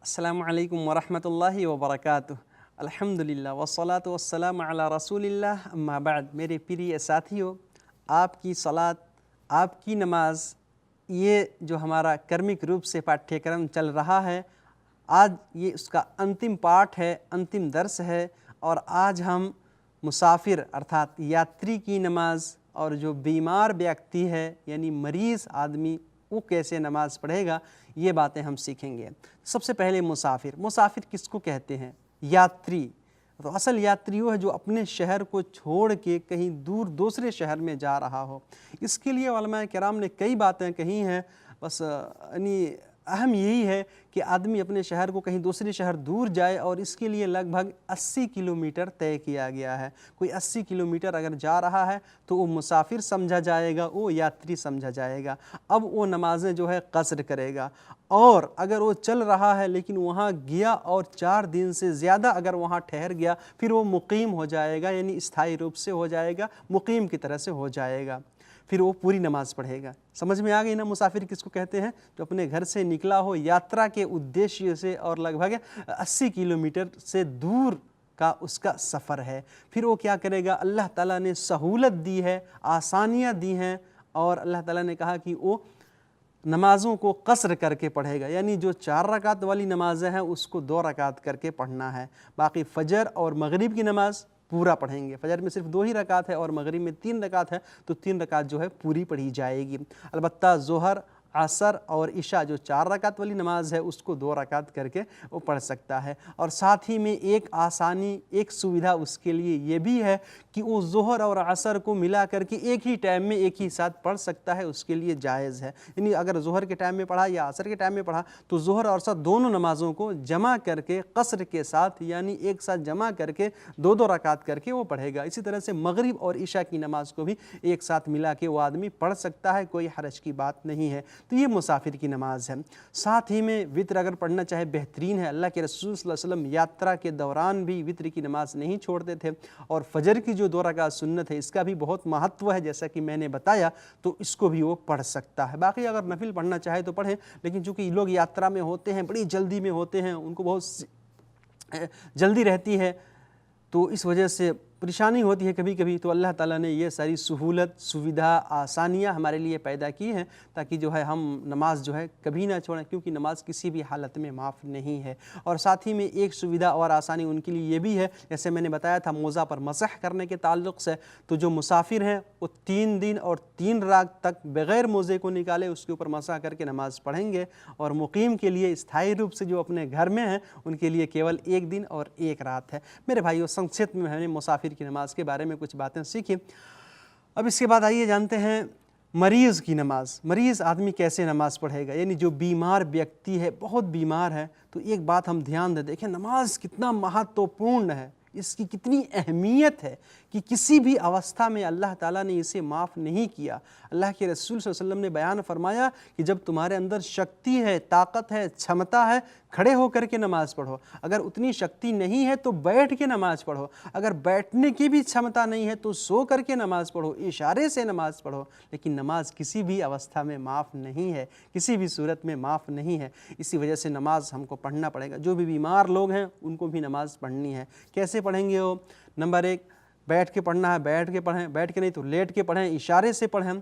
अस्सलामु अलैकुम वरहमतुल्लाहि वबरकातुह। अल्हम्दुलिल्लाह वस्सलातु वस्सलामु अला रसूलिल्लाह अम्मा बाद। मेरे प्रिय साथियों, आपकी सलात, आपकी नमाज, ये जो हमारा कर्मिक रूप से पाठ्यक्रम चल रहा है, आज ये उसका अंतिम पाठ है, अंतिम दर्स है। और आज हम मुसाफिर अर्थात यात्री की नमाज और जो बीमार व्यक्ति है यानी मरीज़ आदमी, वो कैसे नमाज़ पढ़ेगा, ये बातें हम सीखेंगे। सबसे पहले मुसाफिर, मुसाफिर किसको कहते हैं? यात्री। तो असल यात्री वो है जो अपने शहर को छोड़ के कहीं दूर दूसरे शहर में जा रहा हो। इसके लिए उलमाए किराम ने कई बातें कही हैं, बस यानी अहम यही है कि आदमी अपने शहर को कहीं दूसरे शहर दूर जाए, और इसके लिए लगभग 80 किलोमीटर तय किया गया है। कोई 80 किलोमीटर अगर जा रहा है तो वो मुसाफिर समझा जाएगा, वो यात्री समझा जाएगा। अब वो नमाज़ें जो है क़स्र करेगा। और अगर वो चल रहा है लेकिन वहाँ गया और 4 दिन से ज़्यादा अगर वहाँ ठहर गया, फिर वो मुकीम हो जाएगा, यानी स्थायी रूप से हो जाएगा, मुकीम की तरह से हो जाएगा। फिर वो पूरी नमाज़ पढ़ेगा। समझ में आ गई ना मुसाफिर किसको कहते हैं? जो अपने घर से निकला हो यात्रा के उद्देश्य से और लगभग 80 किलोमीटर से दूर का उसका सफ़र है। फिर वो क्या करेगा? अल्लाह ताला ने सहूलत दी है, आसानियाँ दी हैं, और अल्लाह ताला ने कहा कि वो नमाज़ों को क़स्र करके पढ़ेगा, यानी जो 4 रकात वाली नमाज़ें हैं उसको 2 रकात करके पढ़ना है। बाकी फ़जर और मगरिब की नमाज़ पूरा पढ़ेंगे। फ़जर में सिर्फ 2 ही रकात है और मगरिब में 3 रकात है, तो 3 रकात जो है पूरी पढ़ी जाएगी। अलबत्ता ज़ोहर, असर और इशा जो 4 रकात वाली नमाज़ है उसको 2 रकात करके वो पढ़ सकता है। और साथ ही में एक आसानी, एक सुविधा उसके लिए ये भी है कि वो ज़ोहर और असर को मिला करके एक ही टाइम में एक ही साथ पढ़ सकता है, उसके लिए जायज़ है। यानी अगर ज़ोहर के टाइम में पढ़ा या असर के टाइम में पढ़ा तो ज़ोहर और असर दोनों नमाज़ों को जमा करके क़स्र के साथ, यानी एक साथ जमा करके 2-2 रकात करके वो पढ़ेगा। इसी तरह से मगरिब और इशा की नमाज़ को भी एक साथ मिला के वो आदमी पढ़ सकता है, कोई हरज की बात नहीं है। तो ये मुसाफिर की नमाज़ है। साथ ही में वित्र अगर पढ़ना चाहे बेहतरीन है। अल्लाह के रसूल सल्लल्लाहु अलैहि वसल्लम यात्रा के दौरान भी वित्र की नमाज़ नहीं छोड़ते थे। और फ़जर की जो 2 रकात सुन्नत है इसका भी बहुत महत्व है, जैसा कि मैंने बताया, तो इसको भी वो पढ़ सकता है। बाकी अगर नफिल पढ़ना चाहे तो पढ़ें, लेकिन चूँकि लोग यात्रा में होते हैं, बड़ी जल्दी में होते हैं, उनको बहुत जल्दी रहती है, तो इस वजह से परेशानी होती है कभी कभी। तो अल्लाह ताला ने ये सारी सहूलत, सुविधा, आसानियाँ हमारे लिए पैदा की हैं ताकि जो है हम नमाज जो है कभी ना छोड़ें, क्योंकि नमाज किसी भी हालत में माफ़ नहीं है। और साथ ही में एक सुविधा और आसानी उनके लिए ये भी है, जैसे मैंने बताया था मोज़ा पर मसह करने के ताल्लुक़ से, तो जो मुसाफिर हैं वो 3 दिन और 3 रात तक बग़ैर मोज़े को निकाले उसके ऊपर मसह करके नमाज़ पढ़ेंगे। और मुकीम के लिए स्थायी रूप से जो अपने घर में हैं उनके लिए केवल 1 दिन और 1 रात है। मेरे भाइयों, संक्षिप्त में मैंने मुसाफिर की नमाज के बारे में कुछ बातें सीखी। अब इसके बाद आइए जानते हैं मरीज़ की नमाज। मरीज़ आदमी कैसे नमाज पढ़ेगा, यानी जो बीमार व्यक्ति है, बहुत बीमार है, तो एक बात हम ध्यान दें, देखें नमाज कितना महत्वपूर्ण है, इसकी कितनी अहमियत है कि किसी भी अवस्था में अल्लाह ताला ने इसे माफ़ नहीं किया। अल्लाह के रसूल सल्लल्लाहु अलैहि वसल्लम ने बयान फरमाया कि जब तुम्हारे अंदर शक्ति है, ताकत है, क्षमता है, खड़े होकर के नमाज़ पढ़ो। अगर उतनी शक्ति नहीं है तो बैठ के नमाज़ पढ़ो। अगर बैठने की भी क्षमता नहीं है तो सो करके नमाज़ पढ़ो, इशारे से नमाज़ पढ़ो। लेकिन नमाज किसी भी अवस्था में माफ़ नहीं है, किसी भी सूरत में माफ़ नहीं है। इसी वजह से नमाज हमको पढ़ना पड़ेगा। जो भी बीमार लोग हैं उनको भी नमाज़ पढ़नी है। कैसे पढ़ेंगे वो? नंबर 1, बैठ के पढ़ना है, बैठ के पढ़ें, बैठ के नहीं तो लेट के पढ़ें, इशारे से पढ़ें,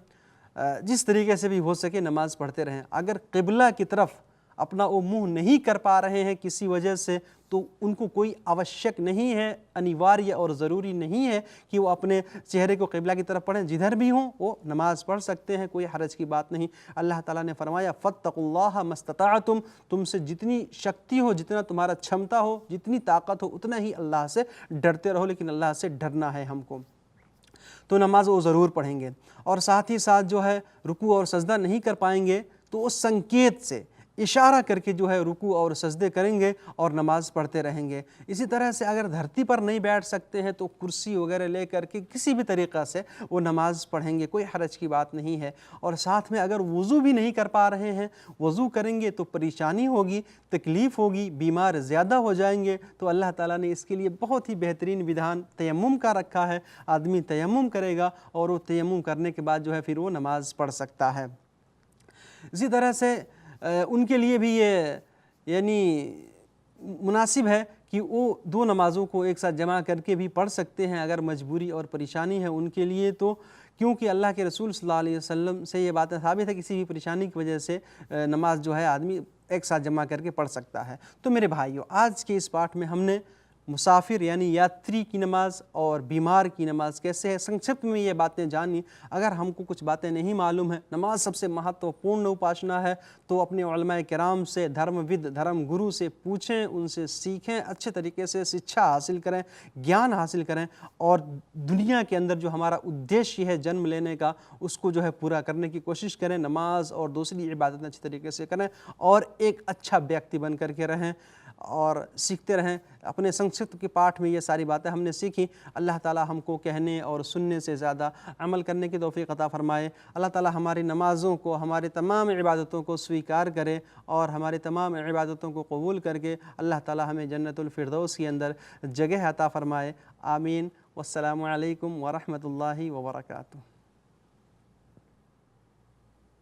जिस तरीके से भी हो सके नमाज़ पढ़ते रहें। अगर क़िबला की तरफ अपना वो मुंह नहीं कर पा रहे हैं किसी वजह से, तो उनको कोई आवश्यक नहीं है, अनिवार्य और ज़रूरी नहीं है कि वो अपने चेहरे को क़िबला की तरफ पढ़ें। जिधर भी हों वो नमाज़ पढ़ सकते हैं, कोई हरज की बात नहीं। अल्लाह ताला ने फरमाया फत्तकुल्लाह मस्तताअतुम, तुमसे जितनी शक्ति हो, जितना तुम्हारा क्षमता हो, जितनी ताकत हो, उतना ही अल्लाह से डरते रहो। लेकिन अल्लाह से डरना है हमको, तो नमाज वो ज़रूर पढ़ेंगे। और साथ ही साथ जो है रुकू और सजदा नहीं कर पाएंगे तो वो संकेत से, इशारा करके जो है रुकू और सजदे करेंगे और नमाज़ पढ़ते रहेंगे। इसी तरह से अगर धरती पर नहीं बैठ सकते हैं तो कुर्सी वगैरह ले करके किसी भी तरीक़ा से वो नमाज़ पढ़ेंगे, कोई हरज की बात नहीं है। और साथ में अगर वज़ू भी नहीं कर पा रहे हैं, वज़ू करेंगे तो परेशानी होगी, तकलीफ़ होगी, बीमार ज़्यादा हो जाएंगे, तो अल्लाह ताला ने इसके लिए बहुत ही बेहतरीन विधान तयम्मुम का रखा है। आदमी तयम्मुम करेगा और वो तयम्मुम करने के बाद जो है फिर वो नमाज़ पढ़ सकता है। इसी तरह से उनके लिए भी ये यानी मुनासिब है कि वो दो नमाज़ों को एक साथ जमा करके भी पढ़ सकते हैं अगर मजबूरी और परेशानी है उनके लिए तो, क्योंकि अल्लाह के रसूल सल्लल्लाहु अलैहि वसल्लम से ये बातें साबित है किसी भी परेशानी की वजह से नमाज जो है आदमी एक साथ जमा करके पढ़ सकता है। तो मेरे भाइयों, आज के इस पाठ में हमने मुसाफिर यानी यात्री की नमाज और बीमार की नमाज कैसे है संक्षिप्त में ये बातें जानी। अगर हमको कुछ बातें नहीं मालूम है, नमाज सबसे महत्वपूर्ण उपासना है, तो अपने उलमाए किराम से, धर्मविद धर्म गुरु से पूछें, उनसे सीखें, अच्छे तरीके से शिक्षा हासिल करें, ज्ञान हासिल करें और दुनिया के अंदर जो हमारा उद्देश्य है जन्म लेने का उसको जो है पूरा करने की कोशिश करें। नमाज और दूसरी इबादतें अच्छी तरीके से करें और एक अच्छा व्यक्ति बन करके रहें और सीखते रहें। अपने संक्षिप्त के पाठ में ये सारी बातें हमने सीखी। अल्लाह ताला हमको कहने और सुनने से ज़्यादा अमल करने की तौफीक अता फ़रमाए। अल्लाह ताला हमारी नमाज़ों को, हमारी तमाम इबादतों को स्वीकार करे और हमारी तमाम इबादतों को कबूल करके अल्लाह ताला हमें जन्नतुल फिरदौस के अंदर जगह अता फ़रमाए। आमीन। वस्सलामु अलैकुम व रहमतुल्लाहि व बरकातुहू।